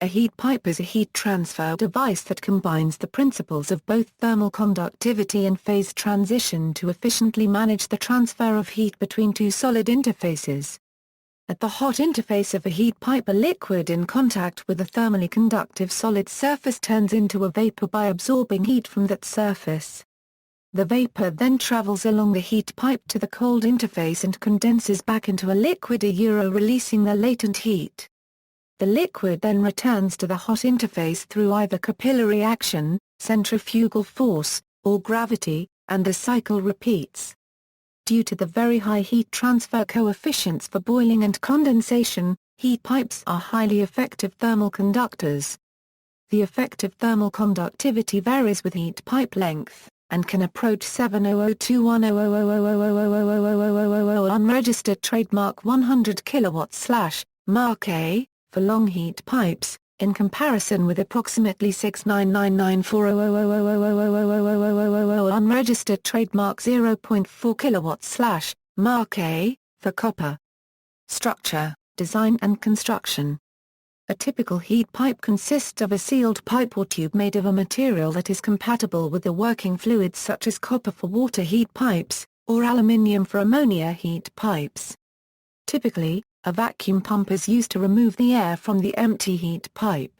A heat pipe is a heat transfer device that combines the principles of both thermal conductivity and phase transition to efficiently manage the transfer of heat between two solid interfaces. At the hot interface of a heat pipe, a liquid in contact with a thermally conductive solid surface turns into a vapor by absorbing heat from that surface. The vapor then travels along the heat pipe to the cold interface and condenses back into a liquid, releasing the latent heat. The liquid then returns to the hot interface through either capillary action, centrifugal force, or gravity, and the cycle repeats. Due to the very high heat transfer coefficients for boiling and condensation, heat pipes are highly effective thermal conductors. The effective thermal conductivity varies with heat pipe length, and can approach 7002100000000 unregistered trademark 100 kW/ Mark A, for long heat pipes, in comparison with approximately 6999400000000 unregistered trademark 0.4 kW/ Mark A, for copper. Structure, design and construction. A typical heat pipe consists of a sealed pipe or tube made of a material that is compatible with the working fluids such as copper for water heat pipes, or aluminium for ammonia heat pipes. Typically, a vacuum pump is used to remove the air from the empty heat pipe.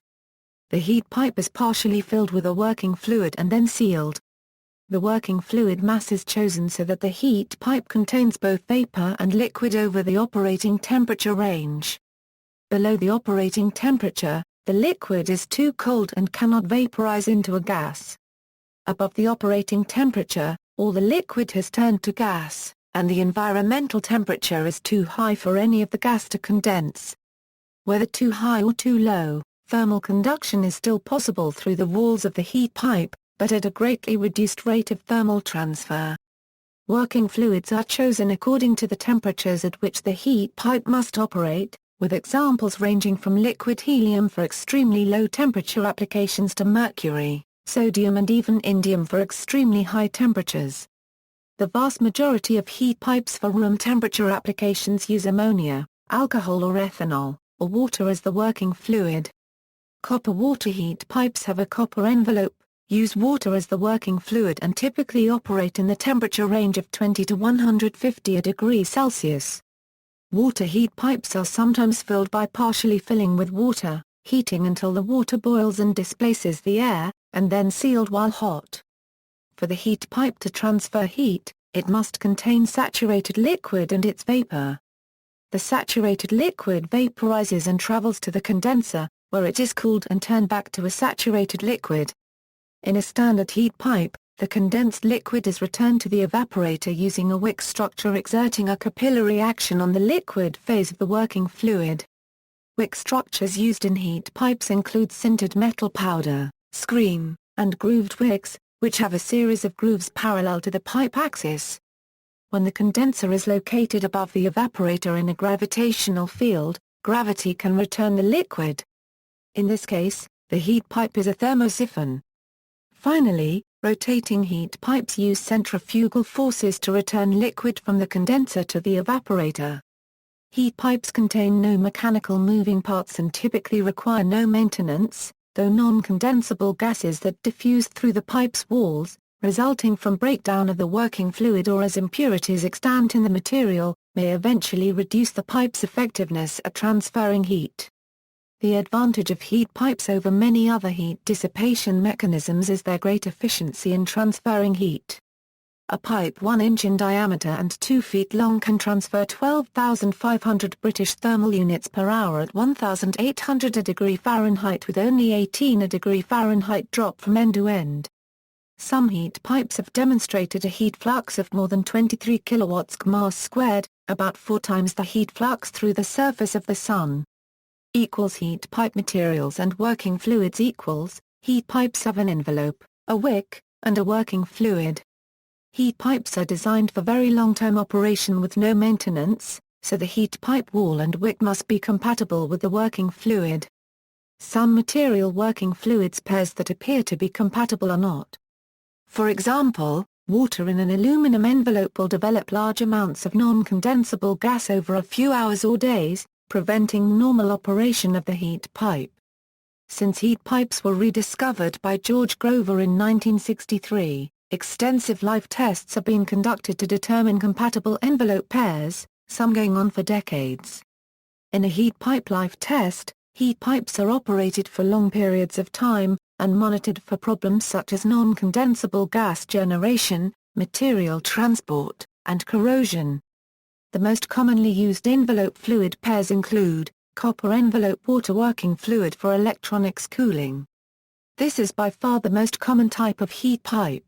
The heat pipe is partially filled with a working fluid and then sealed. The working fluid mass is chosen so that the heat pipe contains both vapor and liquid over the operating temperature range. Below the operating temperature, the liquid is too cold and cannot vaporize into a gas. Above the operating temperature, all the liquid has turned to gas, and the environmental temperature is too high for any of the gas to condense. Whether too high or too low, thermal conduction is still possible through the walls of the heat pipe, but at a greatly reduced rate of thermal transfer. Working fluids are chosen according to the temperatures at which the heat pipe must operate, with examples ranging from liquid helium for extremely low temperature applications to mercury, sodium and even indium for extremely high temperatures. The vast majority of heat pipes for room temperature applications use ammonia, alcohol or ethanol, or water as the working fluid. Copper water heat pipes have a copper envelope, use water as the working fluid and typically operate in the temperature range of 20 to 150 degrees Celsius. Water heat pipes are sometimes filled by partially filling with water, heating until the water boils and displaces the air, and then sealed while hot. For the heat pipe to transfer heat, it must contain saturated liquid and its vapor. The saturated liquid vaporizes and travels to the condenser, where it is cooled and turned back to a saturated liquid. In a standard heat pipe, the condensed liquid is returned to the evaporator using a wick structure exerting a capillary action on the liquid phase of the working fluid. Wick structures used in heat pipes include sintered metal powder, screen, and grooved wicks, which have a series of grooves parallel to the pipe axis. When the condenser is located above the evaporator in a gravitational field, gravity can return the liquid. In this case, the heat pipe is a thermosiphon. Finally, rotating heat pipes use centrifugal forces to return liquid from the condenser to the evaporator. Heat pipes contain no mechanical moving parts and typically require no maintenance, though non-condensable gases that diffuse through the pipe's walls, resulting from breakdown of the working fluid or as impurities extant in the material, may eventually reduce the pipe's effectiveness at transferring heat. The advantage of heat pipes over many other heat dissipation mechanisms is their great efficiency in transferring heat. A pipe 1 inch in diameter and 2 feet long can transfer 12,500 British thermal units per hour at 1,800 degree Fahrenheit with only 18 degree Fahrenheit drop from end to end. Some heat pipes have demonstrated a heat flux of more than 23 kilowatts mass squared, about 4 times the heat flux through the surface of the Sun. Heat pipe materials and working fluids equals, heat pipes have an envelope, a wick, and a working fluid. Heat pipes are designed for very long-term operation with no maintenance, so the heat pipe wall and wick must be compatible with the working fluid. Some material working fluids pairs that appear to be compatible are not. For example, water in an aluminum envelope will develop large amounts of non-condensable gas over a few hours or days, preventing normal operation of the heat pipe. Since heat pipes were rediscovered by George Grover in 1963, extensive live tests have been conducted to determine compatible envelope pairs, some going on for decades. In a heat pipe life test, heat pipes are operated for long periods of time, and monitored for problems such as non-condensable gas generation, material transport, and corrosion. The most commonly used envelope fluid pairs include copper envelope water working fluid for electronics cooling. This is by far the most common type of heat pipe.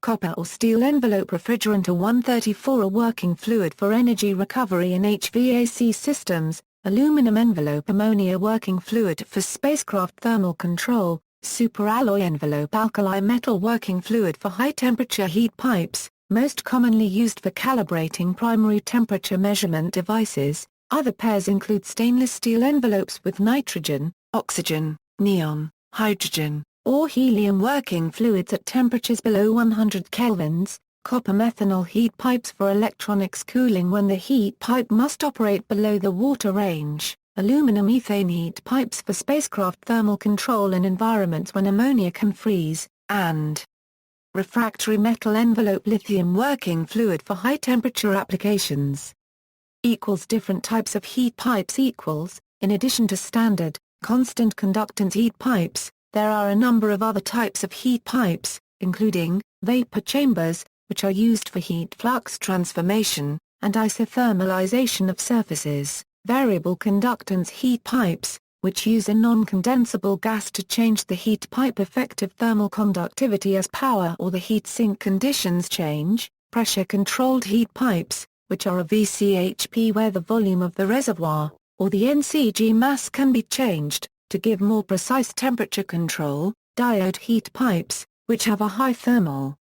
Copper or steel envelope refrigerant or 134 a working fluid for energy recovery in HVAC systems, aluminum envelope ammonia working fluid for spacecraft thermal control, superalloy envelope alkali metal working fluid for high-temperature heat pipes, most commonly used for calibrating primary temperature measurement devices. Other pairs include stainless steel envelopes with nitrogen, oxygen, neon, hydrogen, or helium working fluids at temperatures below 100 kelvins, copper methanol heat pipes for electronics cooling when the heat pipe must operate below the water range, aluminum ethane heat pipes for spacecraft thermal control in environments when ammonia can freeze, and refractory metal envelope lithium working fluid for high-temperature applications. Different types of heat pipes in addition to standard, constant conductance heat pipes, there are a number of other types of heat pipes, including vapor chambers, which are used for heat flux transformation, and isothermalization of surfaces, variable conductance heat pipes, which use a non-condensable gas to change the heat pipe effective thermal conductivity as power or the heat sink conditions change, pressure-controlled heat pipes, which are a VCHP where the volume of the reservoir, or the NCG mass can be changed, to give more precise temperature control, diode heat pipes, which have a high thermal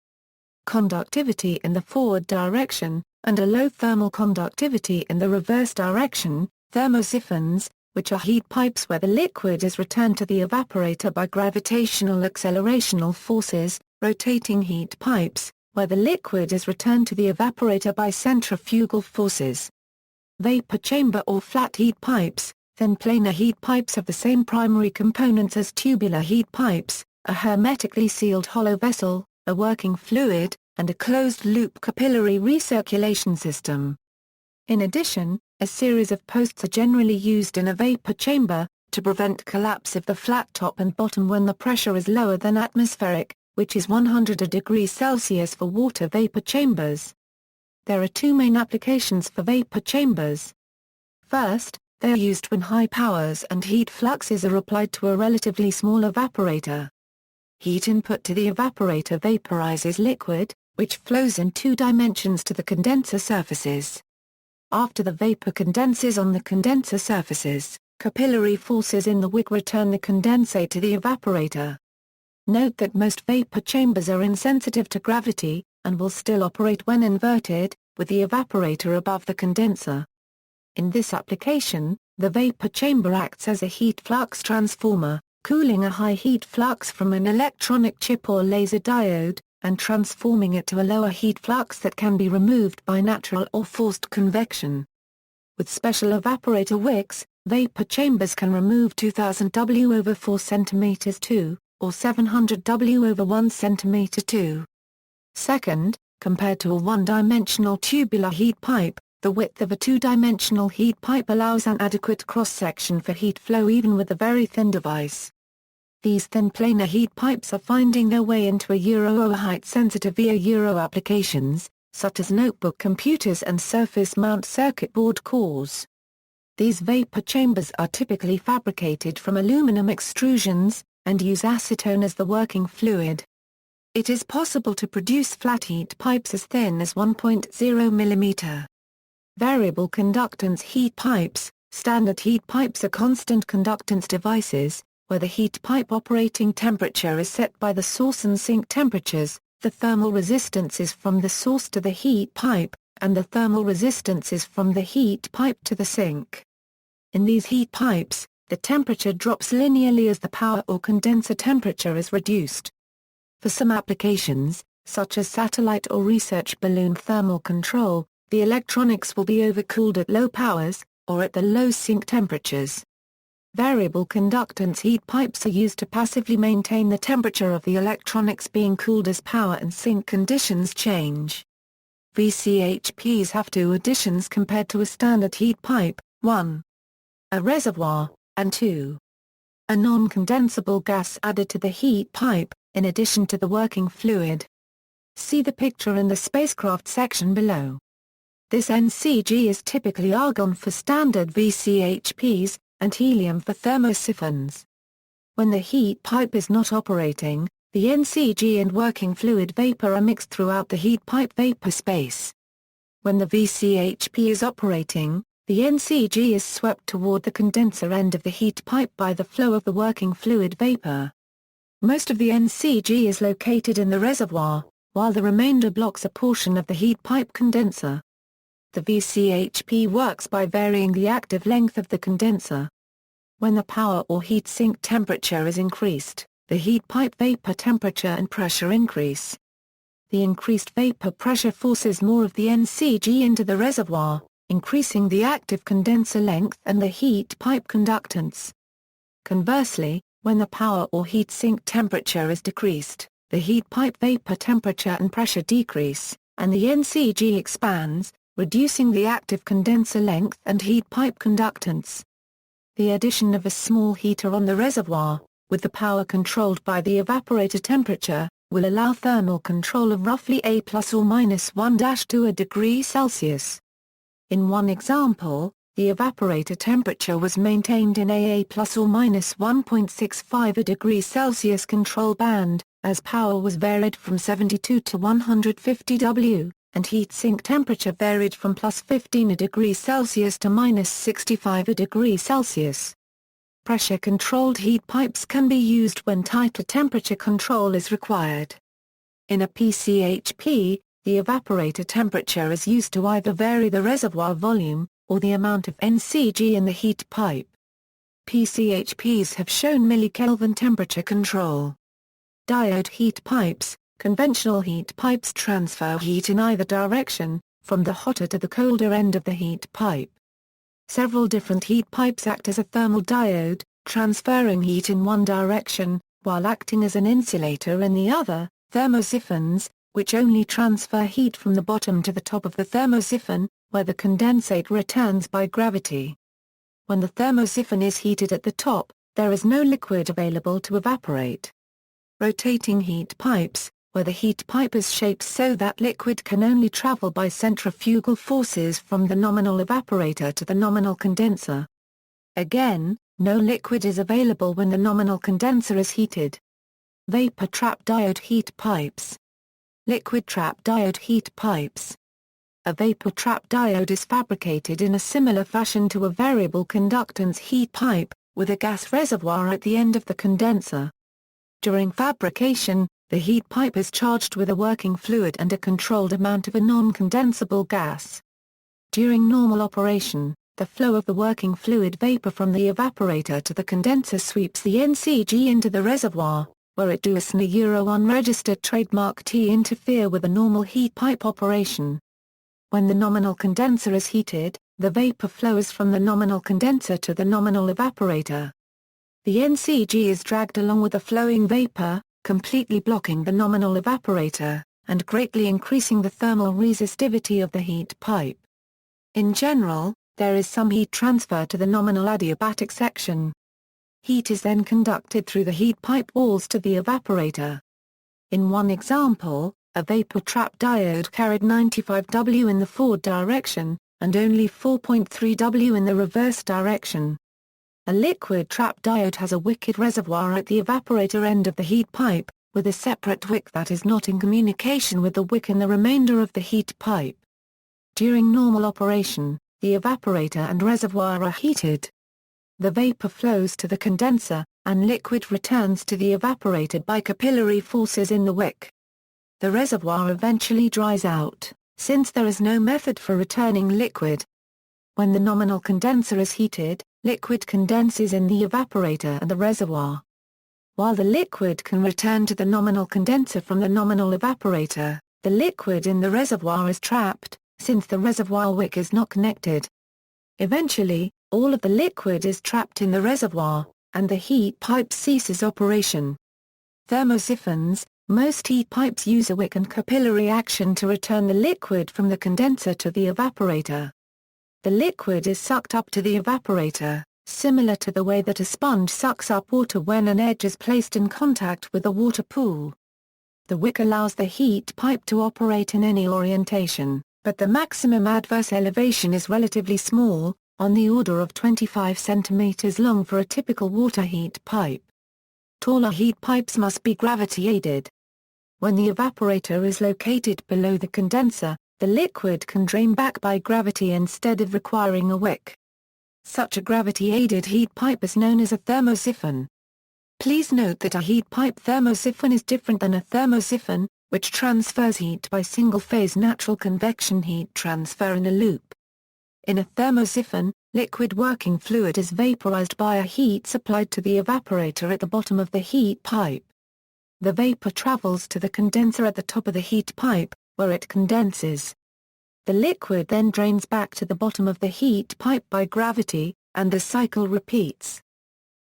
conductivity in the forward direction, and a low thermal conductivity in the reverse direction, thermosiphons, which are heat pipes where the liquid is returned to the evaporator by gravitational accelerational forces, rotating heat pipes, where the liquid is returned to the evaporator by centrifugal forces. Vapor chamber or flat heat pipes, thin planar heat pipes have the same primary components as tubular heat pipes, a hermetically sealed hollow vessel, a working fluid, and a closed-loop capillary recirculation system. In addition, a series of posts are generally used in a vapor chamber, to prevent collapse of the flat top and bottom when the pressure is lower than atmospheric, which is 100 degrees Celsius for water vapor chambers. There are two main applications for vapor chambers. First, they are used when high powers and heat fluxes are applied to a relatively small evaporator. Heat input to the evaporator vaporizes liquid, which flows in two dimensions to the condenser surfaces. After the vapor condenses on the condenser surfaces, capillary forces in the wick return the condensate to the evaporator. Note that most vapor chambers are insensitive to gravity, and will still operate when inverted, with the evaporator above the condenser. In this application, the vapor chamber acts as a heat flux transformer, cooling a high heat flux from an electronic chip or laser diode, and transforming it to a lower heat flux that can be removed by natural or forced convection. With special evaporator wicks, vapor chambers can remove 2000 W over 4 cm 2, or 700 W over 1 cm 2. Second, compared to a one-dimensional tubular heat pipe, the width of a two-dimensional heat pipe allows an adequate cross-section for heat flow even with a very thin device. These thin planar heat pipes are finding their way into a height-sensitive Euro applications, such as notebook computers and surface mount circuit board cores. These vapor chambers are typically fabricated from aluminum extrusions, and use acetone as the working fluid. It is possible to produce flat heat pipes as thin as 1.0 mm. Variable conductance heat pipes, standard heat pipes are constant conductance devices, where the heat pipe operating temperature is set by the source and sink temperatures, the thermal resistances from the source to the heat pipe, and the thermal resistances from the heat pipe to the sink. In these heat pipes, the temperature drops linearly as the power or condenser temperature is reduced. For some applications, such as satellite or research balloon thermal control, the electronics will be overcooled at low powers, or at the low sink temperatures. Variable conductance heat pipes are used to passively maintain the temperature of the electronics being cooled as power and sink conditions change. VCHPs have two additions compared to a standard heat pipe: 1. A reservoir, and 2. A non-condensable gas added to the heat pipe, in addition to the working fluid. See the picture in the Spacecraft section below. This NCG is typically argon for standard VCHPs, and helium for thermosiphons. When the heat pipe is not operating, the NCG and working fluid vapor are mixed throughout the heat pipe vapor space. When the VCHP is operating, the NCG is swept toward the condenser end of the heat pipe by the flow of the working fluid vapor. Most of the NCG is located in the reservoir, while the remainder blocks a portion of the heat pipe condenser. The VCHP works by varying the active length of the condenser. When the power or heat sink temperature is increased, the heat pipe vapor temperature and pressure increase. The increased vapor pressure forces more of the NCG into the reservoir, increasing the active condenser length and the heat pipe conductance. Conversely, when the power or heat sink temperature is decreased, the heat pipe vapor temperature and pressure decrease, and the NCG expands, reducing the active condenser length and heat pipe conductance. The addition of a small heater on the reservoir, with the power controlled by the evaporator temperature, will allow thermal control of roughly A plus or minus 1-2 degree Celsius. In one example, the evaporator temperature was maintained in a plus or minus 1.65 degree Celsius control band, as power was varied from 72 to 150 W, and heat sink temperature varied from plus 15 degrees Celsius to minus 65 degrees Celsius. Pressure-controlled heat pipes can be used when tighter temperature control is required. In a PCHP, the evaporator temperature is used to either vary the reservoir volume, or the amount of NCG in the heat pipe. PCHPs have shown millikelvin temperature control. Diode heat pipes. Conventional heat pipes transfer heat in either direction, from the hotter to the colder end of the heat pipe. Several different heat pipes act as a thermal diode, transferring heat in one direction, while acting as an insulator in the other. Thermosiphons, which only transfer heat from the bottom to the top of the thermosiphon, where the condensate returns by gravity. When the thermosiphon is heated at the top, there is no liquid available to evaporate. Rotating heat pipes, where the heat pipe is shaped so that liquid can only travel by centrifugal forces from the nominal evaporator to the nominal condenser. Again, no liquid is available when the nominal condenser is heated. Vapor trap diode heat pipes. Liquid trap diode heat pipes. A vapor trap diode is fabricated in a similar fashion to a variable conductance heat pipe, with a gas reservoir at the end of the condenser. During fabrication, the heat pipe is charged with a working fluid and a controlled amount of a non-condensable gas. During normal operation, the flow of the working fluid vapor from the evaporator to the condenser sweeps the NCG into the reservoir, where it does not unregistered trademark T interfere with a normal heat pipe operation. When the nominal condenser is heated, the vapor flows from the nominal condenser to the nominal evaporator. The NCG is dragged along with the flowing vapor, completely blocking the nominal evaporator, and greatly increasing the thermal resistivity of the heat pipe. In general, there is some heat transfer to the nominal adiabatic section. Heat is then conducted through the heat pipe walls to the evaporator. In one example, a vapor trap diode carried 95 W in the forward direction, and only 4.3 W in the reverse direction. A liquid trap diode has a wick reservoir at the evaporator end of the heat pipe, with a separate wick that is not in communication with the wick in the remainder of the heat pipe. During normal operation, the evaporator and reservoir are heated. The vapor flows to the condenser, and liquid returns to the evaporator by capillary forces in the wick. The reservoir eventually dries out, since there is no method for returning liquid. When the nominal condenser is heated, liquid condenses in the evaporator and the reservoir. While the liquid can return to the nominal condenser from the nominal evaporator, the liquid in the reservoir is trapped, since the reservoir wick is not connected. Eventually, all of the liquid is trapped in the reservoir, and the heat pipe ceases operation. Thermosiphons: most heat pipes use a wick and capillary action to return the liquid from the condenser to the evaporator. The liquid is sucked up to the evaporator, similar to the way that a sponge sucks up water when an edge is placed in contact with a water pool. The wick allows the heat pipe to operate in any orientation, but the maximum adverse elevation is relatively small, on the order of 25 cm long for a typical water heat pipe. Taller heat pipes must be gravity-aided. When the evaporator is located below the condenser, the liquid can drain back by gravity instead of requiring a wick. Such a gravity-aided heat pipe is known as a thermosiphon. Please note that a heat pipe thermosiphon is different than a thermosiphon, which transfers heat by single-phase natural convection heat transfer in a loop. In a thermosiphon, liquid working fluid is vaporized by a heat supplied to the evaporator at the bottom of the heat pipe. The vapor travels to the condenser at the top of the heat pipe, where it condenses. The liquid then drains back to the bottom of the heat pipe by gravity, and the cycle repeats.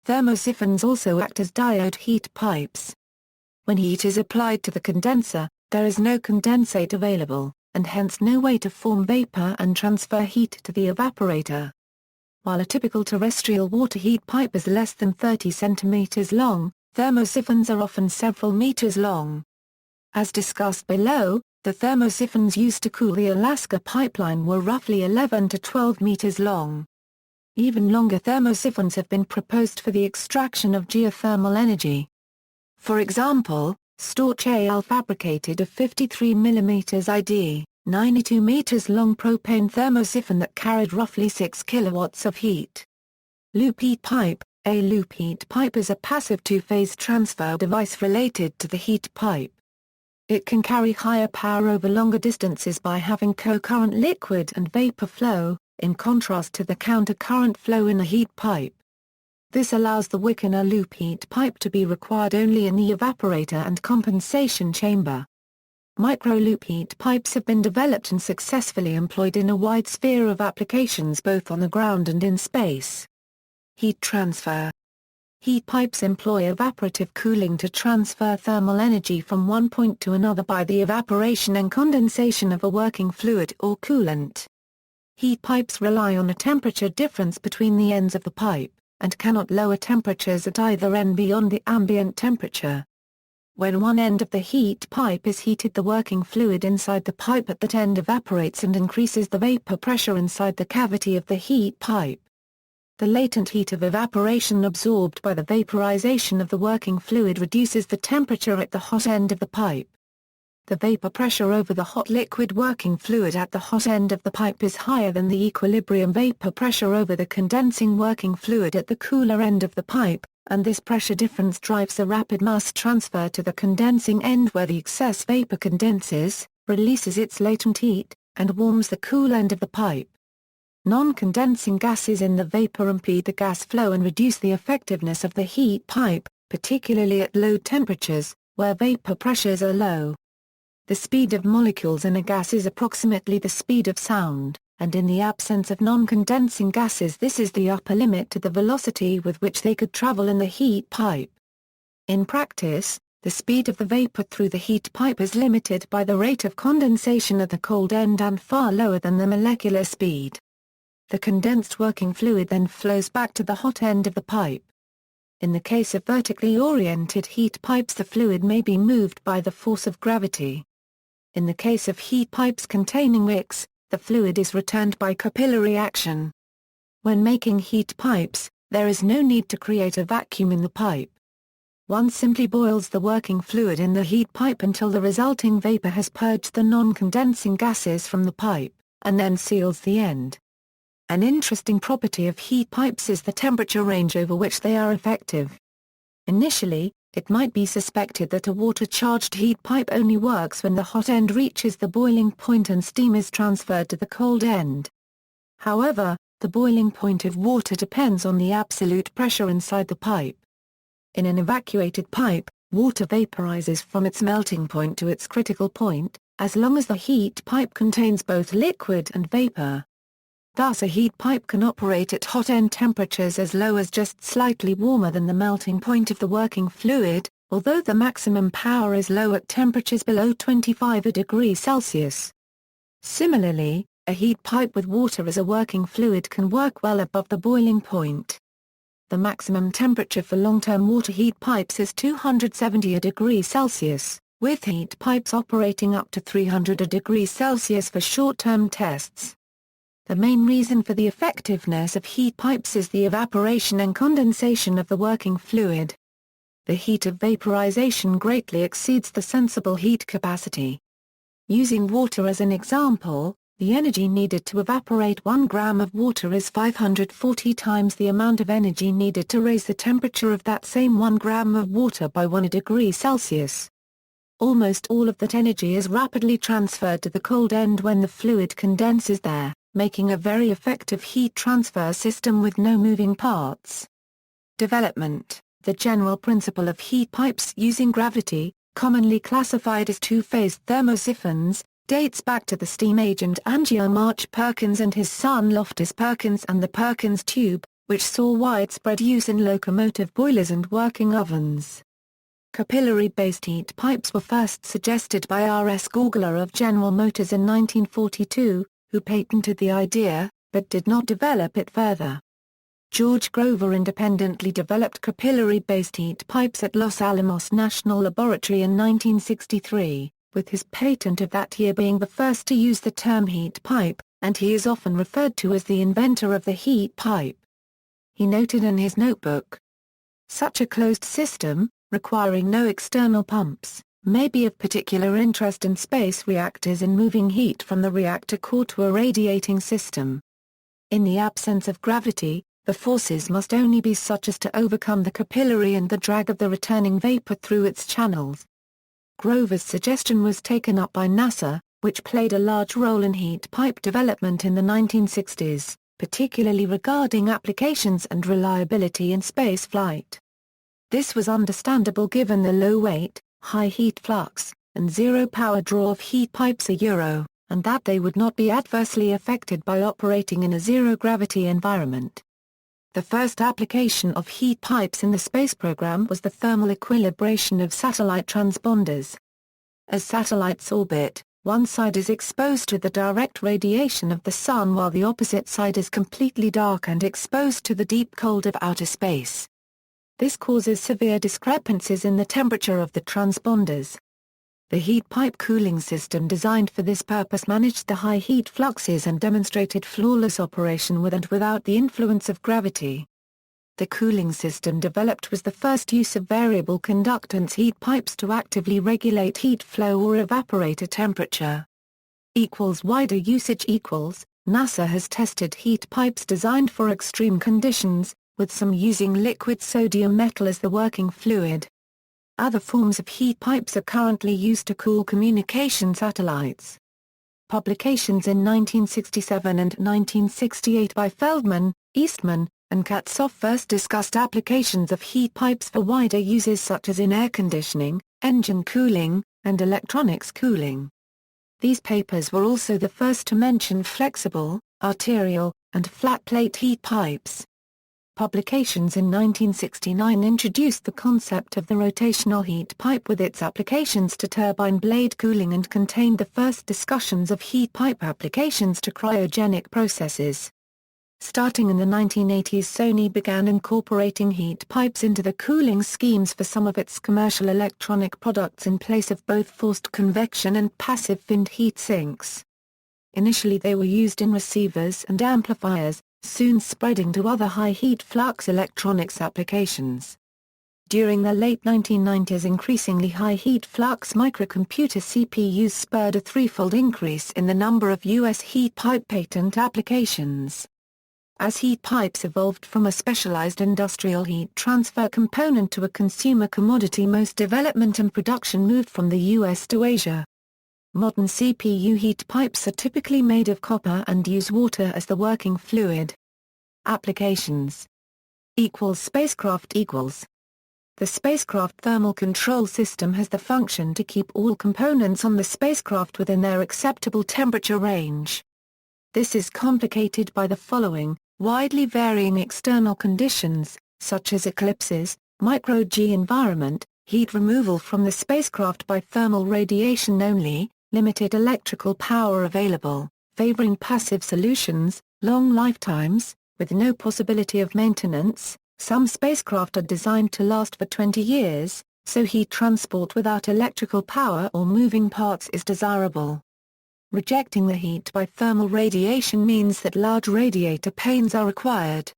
Thermosiphons also act as diode heat pipes. When heat is applied to the condenser, there is no condensate available, and hence no way to form vapor and transfer heat to the evaporator. While a typical terrestrial water heat pipe is less than 30 cm long, thermosiphons are often several meters long. As discussed below, the thermosiphons used to cool the Alaska pipeline were roughly 11 to 12 meters long. Even longer thermosiphons have been proposed for the extraction of geothermal energy. For example, Storch AL fabricated a 53 mm ID, 92 meters long propane thermosiphon that carried roughly 6 kilowatts of heat. Loop heat pipe: a loop heat pipe is a passive two-phase transfer device related to the heat pipe. It can carry higher power over longer distances by having co-current liquid and vapor flow, in contrast to the counter-current flow in a heat pipe. This allows the wick in a loop heat pipe to be required only in the evaporator and condensation chamber. Micro-loop heat pipes have been developed and successfully employed in a wide sphere of applications both on the ground and in space. Heat transfer: heat pipes employ evaporative cooling to transfer thermal energy from one point to another by the evaporation and condensation of a working fluid or coolant. Heat pipes rely on a temperature difference between the ends of the pipe, and cannot lower temperatures at either end beyond the ambient temperature. When one end of the heat pipe is heated, the working fluid inside the pipe at that end evaporates and increases the vapor pressure inside the cavity of the heat pipe. The latent heat of evaporation absorbed by the vaporization of the working fluid reduces the temperature at the hot end of the pipe. The vapor pressure over the hot liquid working fluid at the hot end of the pipe is higher than the equilibrium vapor pressure over the condensing working fluid at the cooler end of the pipe, and this pressure difference drives a rapid mass transfer to the condensing end where the excess vapor condenses, releases its latent heat, and warms the cool end of the pipe. Non-condensing gases in the vapor impede the gas flow and reduce the effectiveness of the heat pipe, particularly at low temperatures, where vapor pressures are low. The speed of molecules in a gas is approximately the speed of sound, and in the absence of non-condensing gases this is the upper limit to the velocity with which they could travel in the heat pipe. In practice, the speed of the vapor through the heat pipe is limited by the rate of condensation at the cold end and far lower than the molecular speed. The condensed working fluid then flows back to the hot end of the pipe. In the case of vertically oriented heat pipes, the fluid may be moved by the force of gravity. In the case of heat pipes containing wicks, the fluid is returned by capillary action. When making heat pipes, there is no need to create a vacuum in the pipe. One simply boils the working fluid in the heat pipe until the resulting vapor has purged the non-condensing gases from the pipe, and then seals the end. An interesting property of heat pipes is the temperature range over which they are effective. Initially, it might be suspected that a water-charged heat pipe only works when the hot end reaches the boiling point and steam is transferred to the cold end. However, the boiling point of water depends on the absolute pressure inside the pipe. In an evacuated pipe, water vaporizes from its melting point to its critical point, as long as the heat pipe contains both liquid and vapor. Thus a heat pipe can operate at hot end temperatures as low as just slightly warmer than the melting point of the working fluid, although the maximum power is low at temperatures below 25 degrees Celsius. Similarly, a heat pipe with water as a working fluid can work well above the boiling point. The maximum temperature for long-term water heat pipes is 270 degrees Celsius, with heat pipes operating up to 300 degrees Celsius for short-term tests. The main reason for the effectiveness of heat pipes is the evaporation and condensation of the working fluid. The heat of vaporization greatly exceeds the sensible heat capacity. Using water as an example, the energy needed to evaporate 1 gram of water is 540 times the amount of energy needed to raise the temperature of that same 1 gram of water by 1 degree Celsius. Almost all of that energy is rapidly transferred to the cold end when the fluid condenses there, making a very effective heat transfer system with no moving parts. Development. The general principle of heat pipes using gravity, commonly classified as two-phased thermosiphons, dates back to the steam agent Angier March Perkins and his son Loftus Perkins and the Perkins tube, which saw widespread use in locomotive boilers and working ovens. Capillary-based heat pipes were first suggested by R.S. Gaugler of General Motors in 1942, who patented the idea, but did not develop it further. George Grover independently developed capillary-based heat pipes at Los Alamos National Laboratory in 1963, with his patent of that year being the first to use the term heat pipe, and he is often referred to as the inventor of the heat pipe. He noted in his notebook, "Such a closed system, requiring no external pumps, may be of particular interest in space reactors in moving heat from the reactor core to a radiating system. In the absence of gravity, the forces must only be such as to overcome the capillary and the drag of the returning vapor through its channels." Grover's suggestion was taken up by NASA, which played a large role in heat pipe development in the 1960s, particularly regarding applications and reliability in space flight. This was understandable given the low weight, high heat flux, and zero power draw of heat pipes and that they would not be adversely affected by operating in a zero-gravity environment. The first application of heat pipes in the space program was the thermal equilibration of satellite transponders. As satellites orbit, one side is exposed to the direct radiation of the sun while the opposite side is completely dark and exposed to the deep cold of outer space. This causes severe discrepancies in the temperature of the transponders. The heat pipe cooling system designed for this purpose managed the high heat fluxes and demonstrated flawless operation with and without the influence of gravity. The cooling system developed was the first use of variable conductance heat pipes to actively regulate heat flow or evaporator temperature. Wider usage NASA has tested heat pipes designed for extreme conditions, with some using liquid sodium metal as the working fluid. Other forms of heat pipes are currently used to cool communication satellites. Publications in 1967 and 1968 by Feldman, Eastman, and Katzoff first discussed applications of heat pipes for wider uses such as in air conditioning, engine cooling, and electronics cooling. These papers were also the first to mention flexible, arterial, and flat-plate heat pipes. Publications in 1969 introduced the concept of the rotational heat pipe with its applications to turbine blade cooling and contained the first discussions of heat pipe applications to cryogenic processes. Starting in the 1980s, Sony began incorporating heat pipes into the cooling schemes for some of its commercial electronic products in place of both forced convection and passive finned heat sinks. Initially they were used in receivers and amplifiers, soon spreading to other high heat flux electronics applications. During the late 1990s, increasingly high heat flux microcomputer CPUs spurred a threefold increase in the number of U.S. heat pipe patent applications. As heat pipes evolved from a specialized industrial heat transfer component to a consumer commodity, most development and production moved from the U.S. to Asia. Modern CPU heat pipes are typically made of copper and use water as the working fluid. Applications. Spacecraft. The spacecraft thermal control system has the function to keep all components on the spacecraft within their acceptable temperature range. This is complicated by the following, widely varying external conditions, such as eclipses, micro-G environment, heat removal from the spacecraft by thermal radiation only, limited electrical power available, favoring passive solutions, long lifetimes, with no possibility of maintenance. Some spacecraft are designed to last for 20 years, so heat transport without electrical power or moving parts is desirable. Rejecting the heat by thermal radiation means that large radiator panes are required.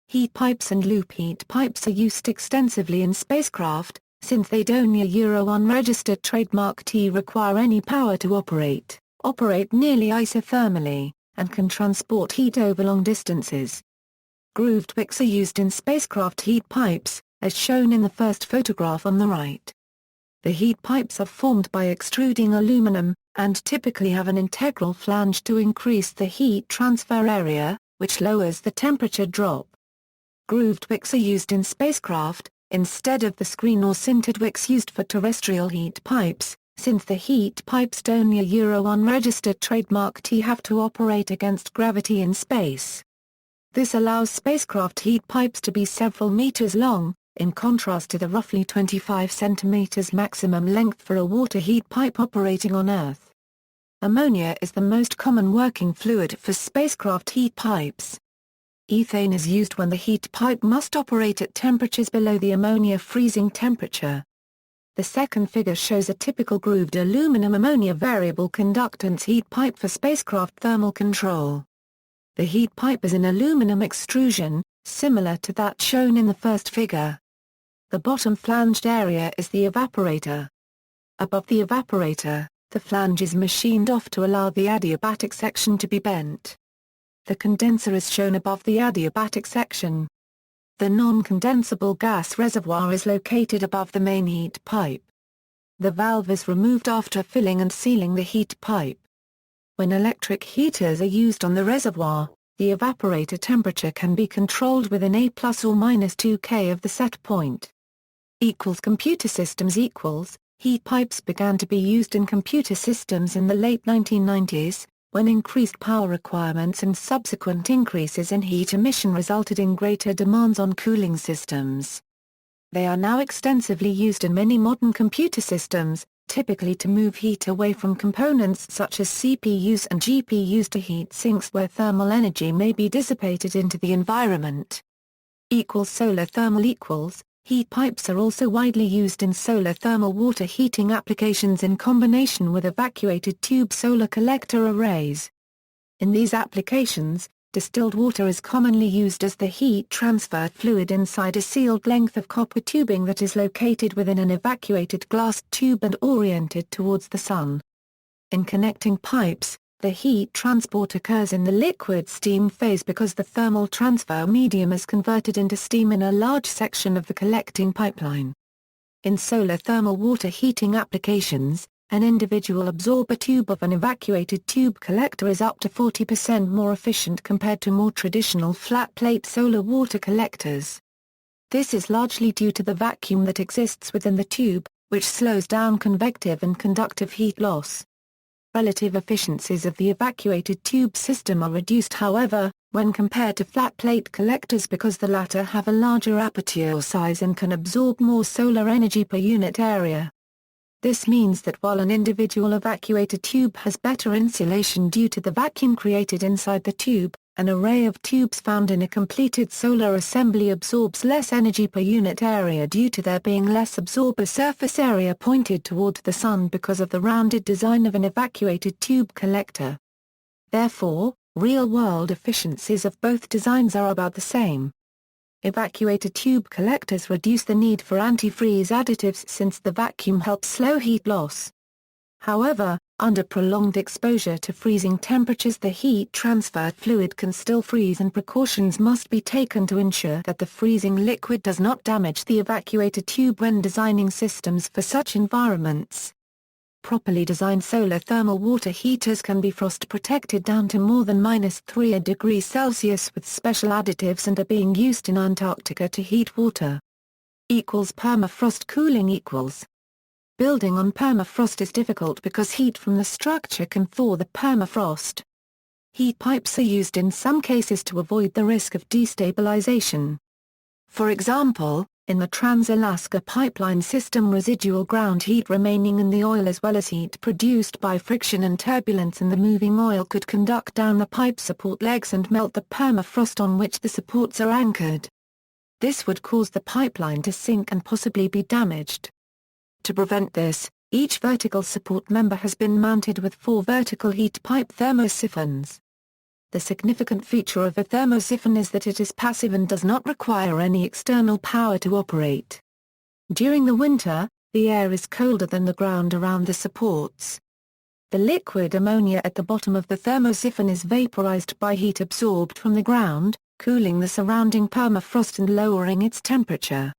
Heat pipes and loop heat pipes are used extensively in spacecraft, since they don't unregistered trademark T require any power to operate nearly isothermally, and can transport heat over long distances. Grooved wicks are used in spacecraft heat pipes, as shown in the first photograph on the right. The heat pipes are formed by extruding aluminum, and typically have an integral flange to increase the heat transfer area, which lowers the temperature drop. Grooved wicks are used in spacecraft, instead of the screen or sintered wicks used for terrestrial heat pipes, since the heat pipes don't unregistered trademark T have to operate against gravity in space. This allows spacecraft heat pipes to be several meters long, in contrast to the roughly 25 centimeters maximum length for a water heat pipe operating on Earth. Ammonia is the most common working fluid for spacecraft heat pipes. Ethane is used when the heat pipe must operate at temperatures below the ammonia freezing temperature. The second figure shows a typical grooved aluminum ammonia variable conductance heat pipe for spacecraft thermal control. The heat pipe is an aluminum extrusion, similar to that shown in the first figure. The bottom flanged area is the evaporator. Above the evaporator, the flange is machined off to allow the adiabatic section to be bent. The condenser is shown above the adiabatic section. The non-condensable gas reservoir is located above the main heat pipe. The valve is removed after filling and sealing the heat pipe. When electric heaters are used on the reservoir, the evaporator temperature can be controlled within a plus or minus 2 K of the set point. Computer systems heat pipes began to be used in computer systems in the late 1990s, when increased power requirements and subsequent increases in heat emission resulted in greater demands on cooling systems. They are now extensively used in many modern computer systems, typically to move heat away from components such as CPUs and GPUs to heat sinks where thermal energy may be dissipated into the environment. Solar thermal heat pipes are also widely used in solar thermal water heating applications in combination with evacuated tube solar collector arrays. In these applications, distilled water is commonly used as the heat transfer fluid inside a sealed length of copper tubing that is located within an evacuated glass tube and oriented towards the sun. In connecting pipes, the heat transport occurs in the liquid steam phase because the thermal transfer medium is converted into steam in a large section of the collecting pipeline. In solar thermal water heating applications, an individual absorber tube of an evacuated tube collector is up to 40% more efficient compared to more traditional flat-plate solar water collectors. This is largely due to the vacuum that exists within the tube, which slows down convective and conductive heat loss. Relative efficiencies of the evacuated tube system are reduced however, when compared to flat-plate collectors because the latter have a larger aperture size and can absorb more solar energy per unit area. This means that while an individual evacuated tube has better insulation due to the vacuum created inside the tube, an array of tubes found in a completed solar assembly absorbs less energy per unit area due to there being less absorber surface area pointed toward the sun because of the rounded design of an evacuated tube collector. Therefore, real-world efficiencies of both designs are about the same. Evacuated tube collectors reduce the need for antifreeze additives since the vacuum helps slow heat loss. However, under prolonged exposure to freezing temperatures the heat transferred fluid can still freeze and precautions must be taken to ensure that the freezing liquid does not damage the evacuated tube when designing systems for such environments. Properly designed solar thermal water heaters can be frost protected down to more than -3 degrees Celsius with special additives and are being used in Antarctica to heat water. Permafrost cooling Building on permafrost is difficult because heat from the structure can thaw the permafrost. Heat pipes are used in some cases to avoid the risk of destabilization. For example, in the Trans-Alaska Pipeline system, residual ground heat remaining in the oil as well as heat produced by friction and turbulence in the moving oil could conduct down the pipe support legs and melt the permafrost on which the supports are anchored. This would cause the pipeline to sink and possibly be damaged. To prevent this, each vertical support member has been mounted with 4 vertical heat pipe thermosiphons. The significant feature of a thermosiphon is that it is passive and does not require any external power to operate. During the winter, the air is colder than the ground around the supports. The liquid ammonia at the bottom of the thermosiphon is vaporized by heat absorbed from the ground, cooling the surrounding permafrost and lowering its temperature.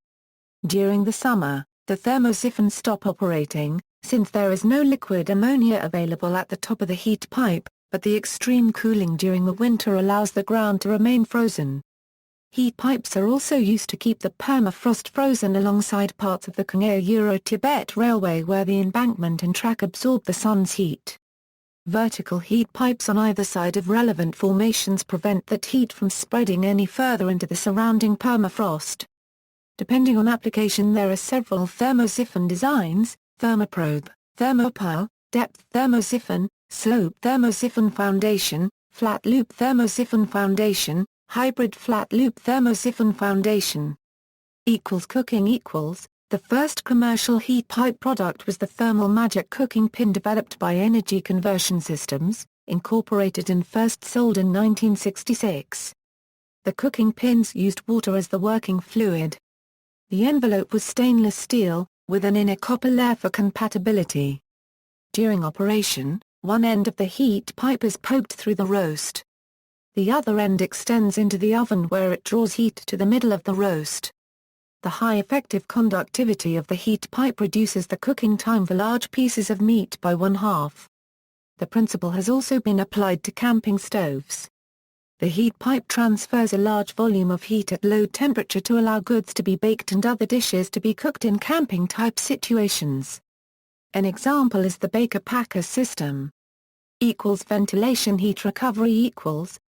During the summer, the thermosiphons stop operating, since there is no liquid ammonia available at the top of the heat pipe, but the extreme cooling during the winter allows the ground to remain frozen. Heat pipes are also used to keep the permafrost frozen alongside parts of the Korea-Euro-Tibet Railway where the embankment and track absorb the sun's heat. Vertical heat pipes on either side of relevant formations prevent that heat from spreading any further into the surrounding permafrost. Depending on application, there are several thermosiphon designs: thermoprobe, thermopile, depth thermosiphon, slope thermosiphon foundation, flat loop thermosiphon foundation, hybrid flat loop thermosiphon foundation. Cooking. The first commercial heat pipe product was the Thermal Magic cooking pin developed by Energy Conversion Systems, Incorporated and first sold in 1966. The cooking pins used water as the working fluid. The envelope was stainless steel, with an inner copper layer for compatibility. During operation, one end of the heat pipe is poked through the roast. The other end extends into the oven where it draws heat to the middle of the roast. The high effective conductivity of the heat pipe reduces the cooking time for large pieces of meat by 1/2. The principle has also been applied to camping stoves. The heat pipe transfers a large volume of heat at low temperature to allow goods to be baked and other dishes to be cooked in camping-type situations. An example is the Baker-Packer system. Ventilation heat recovery.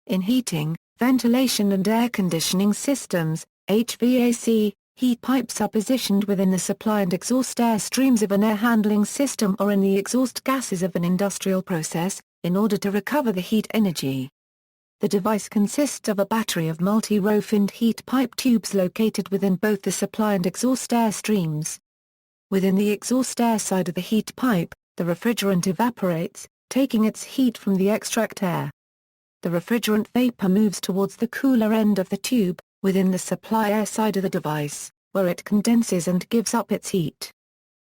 In heating, ventilation and air conditioning systems, HVAC, heat pipes are positioned within the supply and exhaust air streams of an air handling system or in the exhaust gases of an industrial process, in order to recover the heat energy. The device consists of a battery of multi-row finned heat pipe tubes located within both the supply and exhaust air streams. Within the exhaust air side of the heat pipe, the refrigerant evaporates, taking its heat from the extract air. The refrigerant vapor moves towards the cooler end of the tube, within the supply air side of the device, where it condenses and gives up its heat.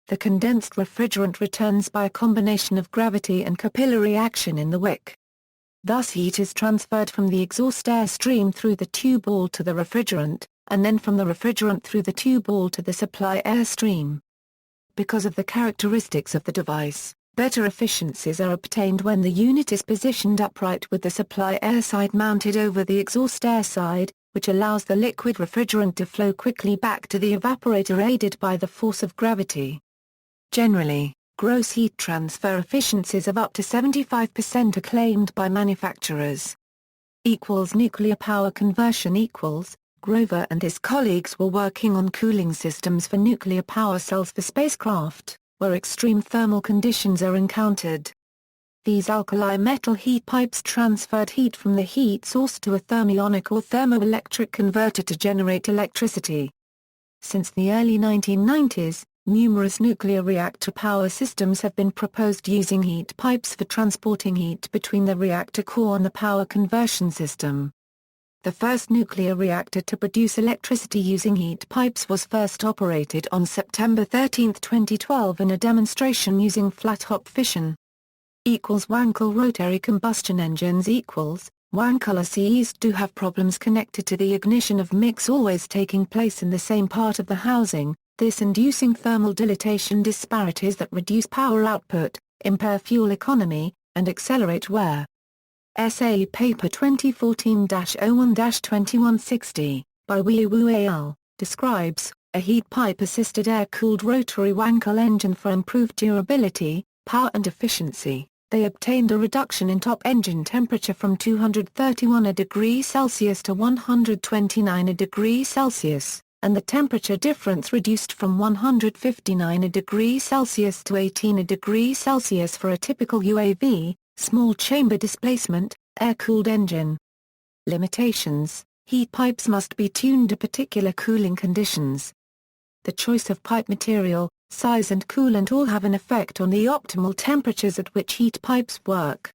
The condensed refrigerant returns by a combination of gravity and capillary action in the wick. Thus heat is transferred from the exhaust air stream through the tube wall to the refrigerant, and then from the refrigerant through the tube wall to the supply air stream. Because of the characteristics of the device, better efficiencies are obtained when the unit is positioned upright with the supply air side mounted over the exhaust air side, which allows the liquid refrigerant to flow quickly back to the evaporator aided by the force of gravity. Generally, gross heat transfer efficiencies of up to 75% are claimed by manufacturers. Nuclear power conversion. Grover and his colleagues were working on cooling systems for nuclear power cells for spacecraft, where extreme thermal conditions are encountered. These alkali metal heat pipes transferred heat from the heat source to a thermionic or thermoelectric converter to generate electricity. Since the early 1990s, numerous nuclear reactor power systems have been proposed using heat pipes for transporting heat between the reactor core and the power conversion system. The first nuclear reactor to produce electricity using heat pipes was first operated on September 13, 2012 in a demonstration using flat-hop fission. Wankel rotary combustion engines. Wankel RCEs do have problems connected to the ignition of mix always taking place in the same part of the housing, this inducing thermal dilatation disparities that reduce power output, impair fuel economy, and accelerate wear. SA Paper 2014-01-2160, by Wu al., describes a heat pipe-assisted air-cooled rotary Wankel engine for improved durability, power and efficiency. They obtained a reduction in top engine temperature from 231 degrees Celsius to 129 degrees Celsius, and the temperature difference reduced from 159 degrees Celsius to 18 degrees Celsius for a typical UAV, small chamber displacement, air-cooled engine. Limitations: heat pipes must be tuned to particular cooling conditions. The choice of pipe material, size and coolant all have an effect on the optimal temperatures at which heat pipes work.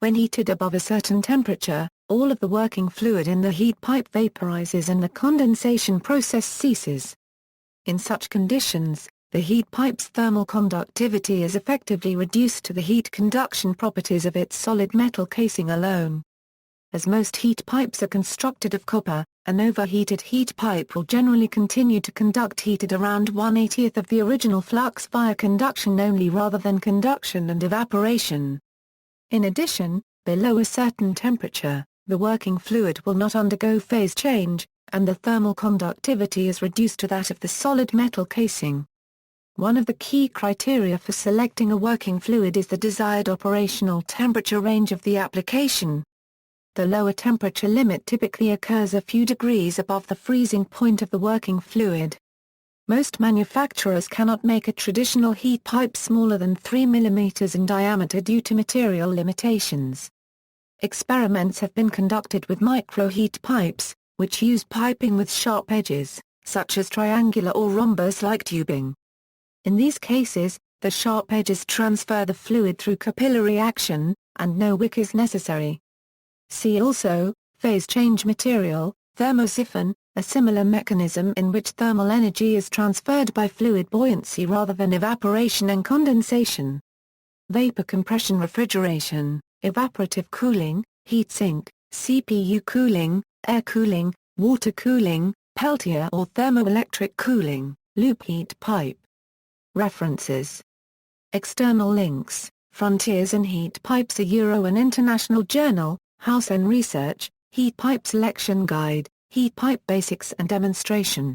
When heated above a certain temperature, all of the working fluid in the heat pipe vaporizes and the condensation process ceases. In such conditions, the heat pipe's thermal conductivity is effectively reduced to the heat conduction properties of its solid metal casing alone. As most heat pipes are constructed of copper, an overheated heat pipe will generally continue to conduct heat at around 1/80th of the original flux via conduction only rather than conduction and evaporation. In addition, below a certain temperature, the working fluid will not undergo phase change, and the thermal conductivity is reduced to that of the solid metal casing. One of the key criteria for selecting a working fluid is the desired operational temperature range of the application. The lower temperature limit typically occurs a few degrees above the freezing point of the working fluid. Most manufacturers cannot make a traditional heat pipe smaller than 3 mm in diameter due to material limitations. Experiments have been conducted with micro-heat pipes, which use piping with sharp edges, such as triangular or rhombus-like tubing. In these cases, the sharp edges transfer the fluid through capillary action, and no wick is necessary. See also, phase change material, thermosiphon, a similar mechanism in which thermal energy is transferred by fluid buoyancy rather than evaporation and condensation. Vapor compression refrigeration, evaporative cooling, heat sink, CPU cooling, air cooling, water cooling, Peltier or thermoelectric cooling, loop heat pipe. References. External links, Frontiers in Heat Pipes, an international journal, House and Research, Heat Pipe Selection Guide, Heat Pipe Basics and Demonstration.